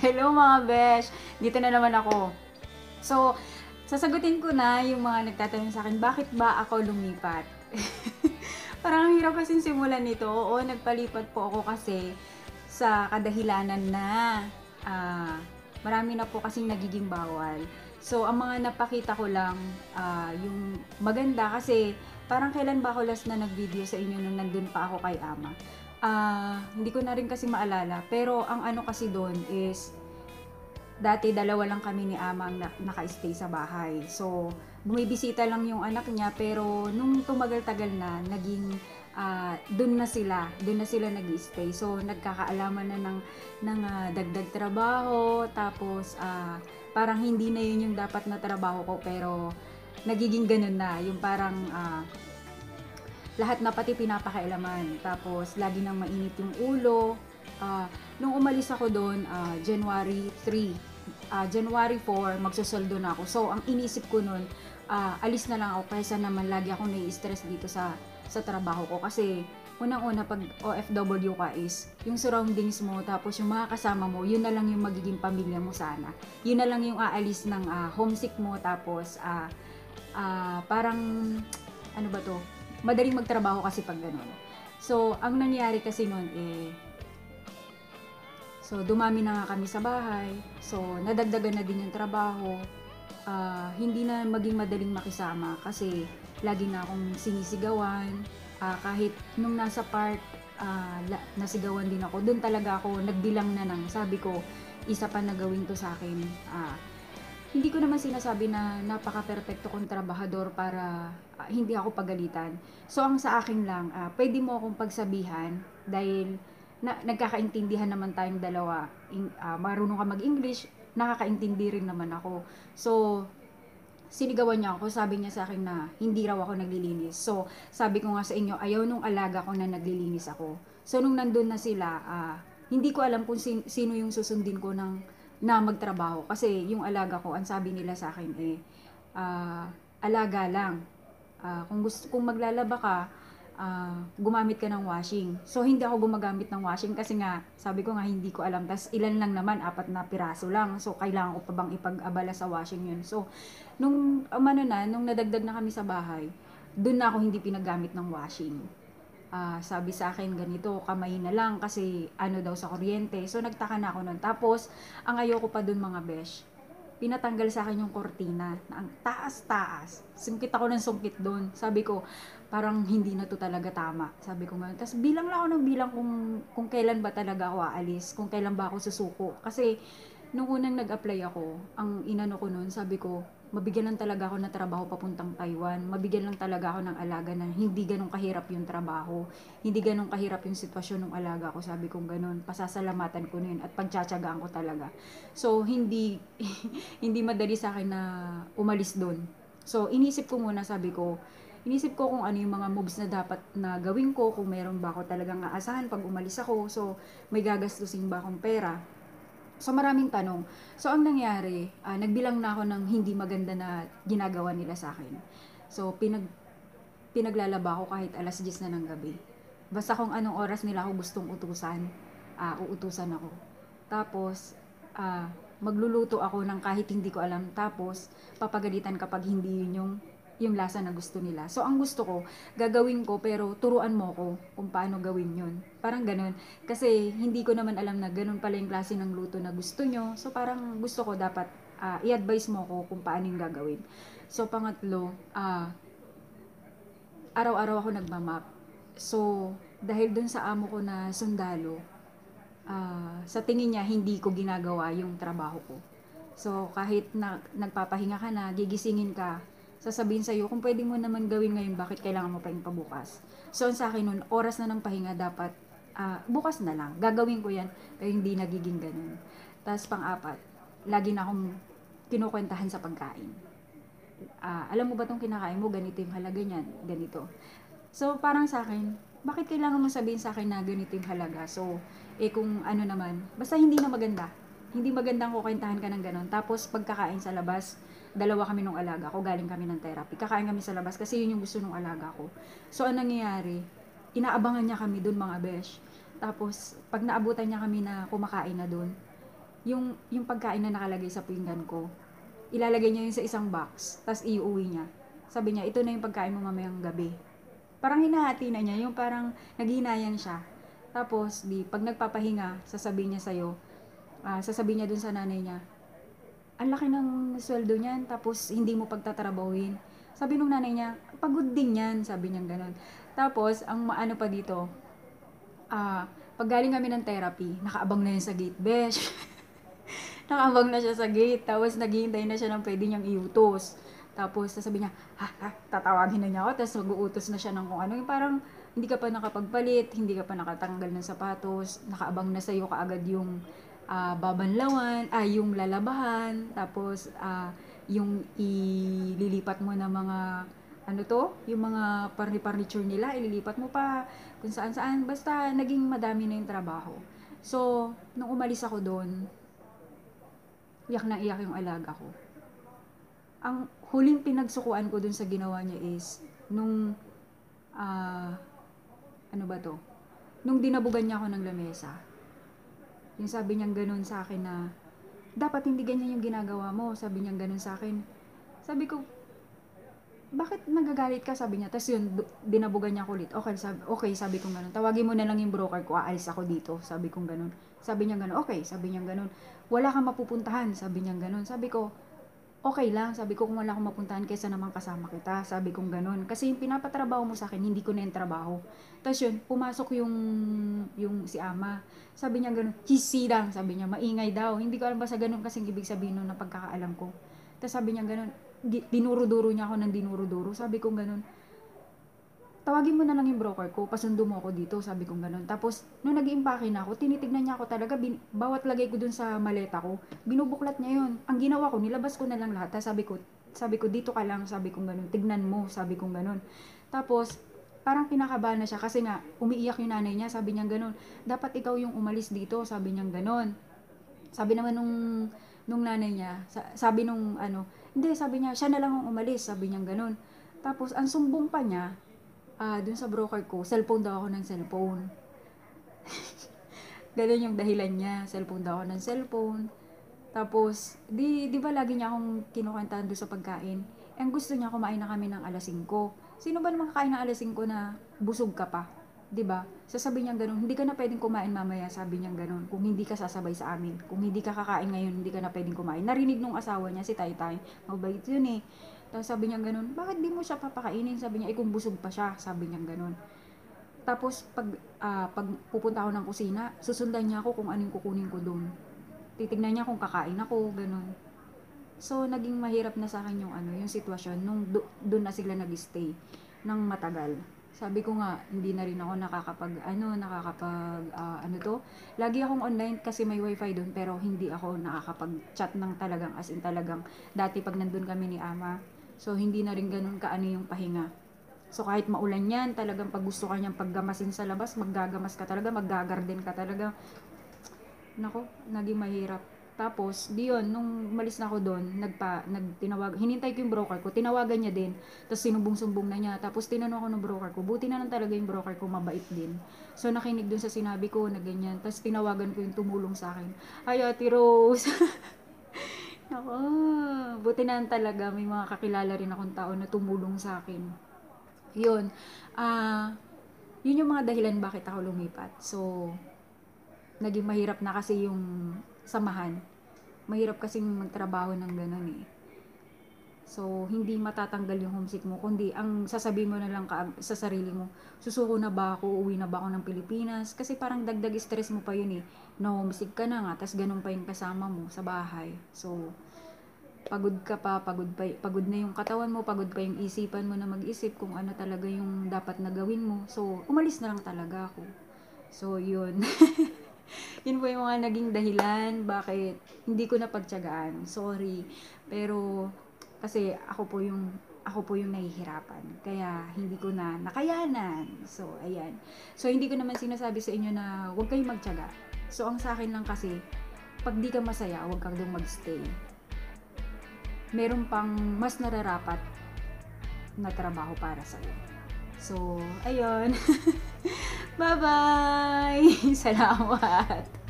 Hello mga besh! Dito na naman ako. So, sasagutin ko na yung mga nagtatanong sa akin, bakit ba ako lumipat? Parang ang hirap kasing simulan nito. Oo, nagpalipat po ako kasi sa kadahilanan na ah, marami na po kasing nagiging bawal. So, ang mga napakita ko lang yung maganda kasi parang kailan ba ako last na nag-video sa inyo nung nandun pa ako kay Ama? Hindi ko na rin kasi maalala. Pero ang ano kasi doon is, dati dalawa lang kami ni Ama ang naka-stay sa bahay. So, bumibisita lang yung anak niya, pero nung tumagal-tagal na, naging doon na sila nag-stay. So, nagkakaalaman na ng dagdag trabaho, tapos parang hindi na yun yung dapat na trabaho ko, pero nagiging ganun na, yung parang lahat na pati pinapakailaman. Tapos, lagi nang mainit yung ulo. Nung umalis ako doon, January 3, January 4, magsusoldo na ako. So, ang inisip ko noon, alis na lang ako kaysa naman lagi akong nai-stress dito sa trabaho ko. Kasi, unang-una, pag OFW ka is, yung surroundings mo, tapos yung mga kasama mo, yun na lang yung magiging pamilya mo sana. Yun na lang yung aalis ng homesick mo, tapos, parang, ano ba to? Madaling magtrabaho kasi pag ganun. So, ang nangyari kasi noon so dumami na nga kami sa bahay. So, nadagdagan na din yung trabaho. Hindi na maging madaling makisama kasi lagi na akong sinisigawan. Kahit nung nasa park, nasigawan din ako. Doon talaga ako nagbilang na ng, sabi ko, isa pa na gawin to sa akin. Hindi ko naman sinasabi na napaka-perfecto kong trabahador para hindi ako pagalitan. So, ang sa akin lang, pwede mo akong pagsabihan dahil nagkakaintindihan naman tayong dalawa. Marunong ka mag-English, nakakaintindi rin naman ako. So, sinigawan niya ako, sabi niya sa akin na hindi raw ako naglilinis. So, sabi ko nga sa inyo, ayaw nung alaga ko na naglilinis ako. So, nung nandun na sila, hindi ko alam kung sino yung susundin ko na magtrabaho. Kasi yung alaga ko, ang sabi nila sa akin alaga lang. Kung maglalaba ka, gumamit ka ng washing. So, hindi ako gumagamit ng washing kasi nga, sabi ko nga, hindi ko alam. Tas ilan lang naman, 4 na piraso lang. So, kailangan ko pa bang ipag-abala sa washing yun. So, nung nadagdag na kami sa bahay, doon na ako hindi pinagamit ng washing. Sabi sa akin ganito, kamay na lang kasi ano daw sa kuryente. So nagtaka na ako nun. Tapos, ang ayoko pa dun mga besh, pinatanggal sa akin yung kortina na ang taas-taas. Sungkit ako ng sungkit doon. Sabi ko, parang hindi na to talaga tama. Sabi ko nga. Tapos bilang lang ako ng bilang kung kailan ba talaga ako aalis, kung kailan ba ako susuko. Kasi nung unang nag-apply ako, ang inano ko noon, sabi ko, mabigyan lang talaga ako ng trabaho papuntang Taiwan. Mabigyan lang talaga ako ng alaga na hindi ganun kahirap yung trabaho. Hindi ganun kahirap yung sitwasyon ng alaga ko. Sabi ko ganun, pasasalamatan ko na yun at pagtsatsagaan ko talaga. So, hindi hindi madali sa akin na umalis doon. So, inisip ko kung ano yung mga moves na dapat na gawin ko, kung meron ba ako talagang aasahan pag umalis ako. So, may gagastusin ba akong pera. So, maraming tanong. So, ang nangyari, nagbilang na ako ng hindi maganda na ginagawa nila sa akin. So, pinaglalaba ako kahit alas 10 na ng gabi. Basta kung anong oras nila ako gustong utusan, uutusan ako. Tapos, magluluto ako ng kahit hindi ko alam. Tapos, papagalitan kapag hindi yun yung lasa na gusto nila. So, ang gusto ko, gagawin ko, pero turuan mo ko kung paano gawin yun. Parang ganun. Kasi, hindi ko naman alam na ganun pala yung klase ng luto na gusto nyo. So, parang gusto ko dapat i-advise mo ko kung paano yung gagawin. So, pangatlo, araw-araw ako nagmamap. So, dahil dun sa amo ko na sundalo, sa tingin niya, hindi ko ginagawa yung trabaho ko. So, kahit nagpapahinga ka na, gigisingin ka, sasabihin sa'yo, kung pwede mo naman gawin ngayon, bakit kailangan mo pa yung pabukas? So, sa akin nun, oras na ng pahinga, dapat bukas na lang. Gagawin ko yan, pero hindi nagiging ganun. Tapos, pang-apat, lagi na akong kinukwentahan sa pagkain. Alam mo ba itong kinakain mo, ganito yung halaga niyan, ganito. So, parang sa akin, bakit kailangan mo sabihin sa akin na ganito yung halaga? So, kung ano naman, basta hindi na maganda. Hindi magandang kukwentahan ka ng ganon. Tapos, pagkakain sa labas, dalawa kami nung alaga ko, galing kami ng therapy. Kakain kami sa labas kasi yun yung gusto nung alaga ko. So, anong nangyayari? Inaabangan niya kami dun mga besh. Tapos, pag naabutan niya kami na kumakain na dun, yung pagkain na nakalagay sa pinggan ko, ilalagay niya yun sa isang box, tapos iuwi niya. Sabi niya, ito na yung pagkain mo mamayang gabi. Parang hinahati na niya, yung parang naghihinayan siya. Tapos, pag nagpapahinga, sasabihin niya sa'yo, sasabihin niya dun sa nanay niya, ang laki ng sweldo niyan, tapos hindi mo pagtatrabahuin. Sabi nung nanay niya, pagod din yan, sabi niya gano'n. Tapos, ang maano pa dito, pag galing kami ng therapy, nakaabang na yun sa gate, besh. Nakaabang na siya sa gate, tapos naghihintay na siya ng pwede niyang iutos. Tapos sasabihin niya, tatawagin na niya ako, tapos mag-uutos na siya ng kung ano. Yung parang hindi ka pa nakapagpalit, hindi ka pa nakatanggal ng sapatos, nakaabang na sa'yo kaagad yung babanlawan, yung lalabahan, tapos yung ililipat mo na mga yung mga furniture nila, ililipat mo pa kung saan-saan, basta naging madami na yung trabaho. So, nung umalis ako doon, iyak na iyak yung alaga ko. Ang huling pinagsukuan ko dun sa ginawa niya is, nung, nung dinabugan niya ako ng lamesa. Yung sabi niyang ganun sa akin na, dapat hindi ganyan yung ginagawa mo. Sabi niyang ganun sa akin. Sabi ko, bakit nagagalit ka? Sabi niya. Tapos yun, dinabugan niya ako ulit. Okay, sabi kong ganun. Tawagin mo na lang yung broker ko, aalis ako dito. Sabi kong ganun. Sabi niya ganun. Okay, sabi niya ganun. Wala kang mapupuntahan. Sabi niya ganun. Sabi ko, okay lang. Sabi ko, kung wala kang mapuntahan, kaysa naman kasama kita. Sabi kong ganun. Kasi yung pinapatrabaho mo sa akin, hindi ko na yung trabaho. Tapos yun, pumasok yung si ama. Sabi niya ganun, hisi lang. Sabi niya, maingay daw. Hindi ko alam ba sa ganun kasing ibig sabihin nun na pagkakaalam ko. Tapos sabi niya ganun, dinuro-duro niya ako ng dinuro-duro. Sabi kong ganun, tawagin mo na lang yung broker ko, pasundo mo ako dito, sabi kong ganun. Tapos, nung nag-iimpake na ako, tinitignan niya ako talaga, bawat lagay ko dun sa maleta ko, binubuklat niya yun. Ang ginawa ko, nilabas ko na lang lahat. Tapos sabi ko, dito ka lang, sabi kong ganun, tignan mo, sabi kong ganun. Tapos, parang kinakabahan na siya kasi nga, umiiyak yung nanay niya, sabi niya ganun, dapat ikaw yung umalis dito, sabi niya ganun. Sabi naman nung nanay niya, sabi nung hindi, sabi niya, siya na lang ang umalis, sabi niya ganun. Tapos, ang sumbong pa niya, dun sa broker ko, cellphone daw ako ng cellphone. Ganun yung dahilan niya, cellphone daw ako ng cellphone. Tapos, di ba lagi niya akong kinukantahan doon sa pagkain? Ang gusto niya, kumain na kami ng alas 5. Sino ba naman kakain ng alas 5 na busog ka pa? Di ba? Sasabihin niya ganun, hindi ka na pwedeng kumain mamaya, sabi niya ganun, kung hindi ka sasabay sa amin. Kung hindi ka kakain ngayon, hindi ka na pwedeng kumain. Narinig nung asawa niya, si Taytay, mabait yun eh. Tapos sabi niya ganun, bakit di mo siya papakainin? Sabi niya, kung busog pa siya, sabi niya ganun. Tapos pag pupunta ako ng kusina, susundan niya ako kung anong kukunin ko doon. Titignan niya kung kakain ako, ganun. So naging mahirap na sa akin yung sitwasyon nung doon na sila nag-stay ng matagal. Sabi ko nga, hindi na rin ako lagi akong online kasi may wifi doon, pero hindi ako nakakapag-chat ng talagang, as in talagang, dati pag nandun kami ni ama, so hindi na rin ganun kaano yung pahinga. So kahit maulan yan, talagang pag gusto ka niyang paggamasin sa labas, maggagamas ka talaga, maggagarden ka talaga. Nako, naging mahirap. Tapos, nung umalis na ako doon, hinintay ko yung broker ko, tinawagan niya din, tapos sinumbong-sumbong na niya, tapos tinanong ako ng broker ko, buti na lang talaga yung broker ko, mabait din. So, nakinig dun sa sinabi ko, na ganyan, tapos tinawagan ko yung tumulong sa akin, ay, Ate Rose, ako, buti na lang talaga, may mga kakilala rin akong tao na tumulong sa akin. Yun, yun yung mga dahilan bakit ako lumipat. So, naging mahirap na kasi yung samahan. Mahirap kasing magtrabaho ng ganun eh. So, hindi matatanggal yung homesick mo, kundi ang sasabihin mo na lang sa sarili mo, susuko na ba ako, uwi na ba ako ng Pilipinas? Kasi parang dagdag stress mo pa yun eh. No, homesick ka na nga, tas ganun pa yung kasama mo sa bahay. So, pagod ka pa, pagod na yung katawan mo, pagod pa yung isipan mo na mag-isip kung ano talaga yung dapat na gawin mo. So, umalis na lang talaga ako. So, yun. Yun po yung mga naging dahilan bakit hindi ko napagtiyagaan. Sorry. Pero, kasi ako po yung nahihirapan. Kaya, hindi ko na nakayanan. So, ayan. So, hindi ko naman sinasabi sa inyo na huwag kayong magtiyaga. So, ang sa akin lang kasi, pag di ka masaya, huwag kang doon magstay. Meron pang mas nararapat na trabaho para sa'yo. So, ayun. Bye-bye! Salamat!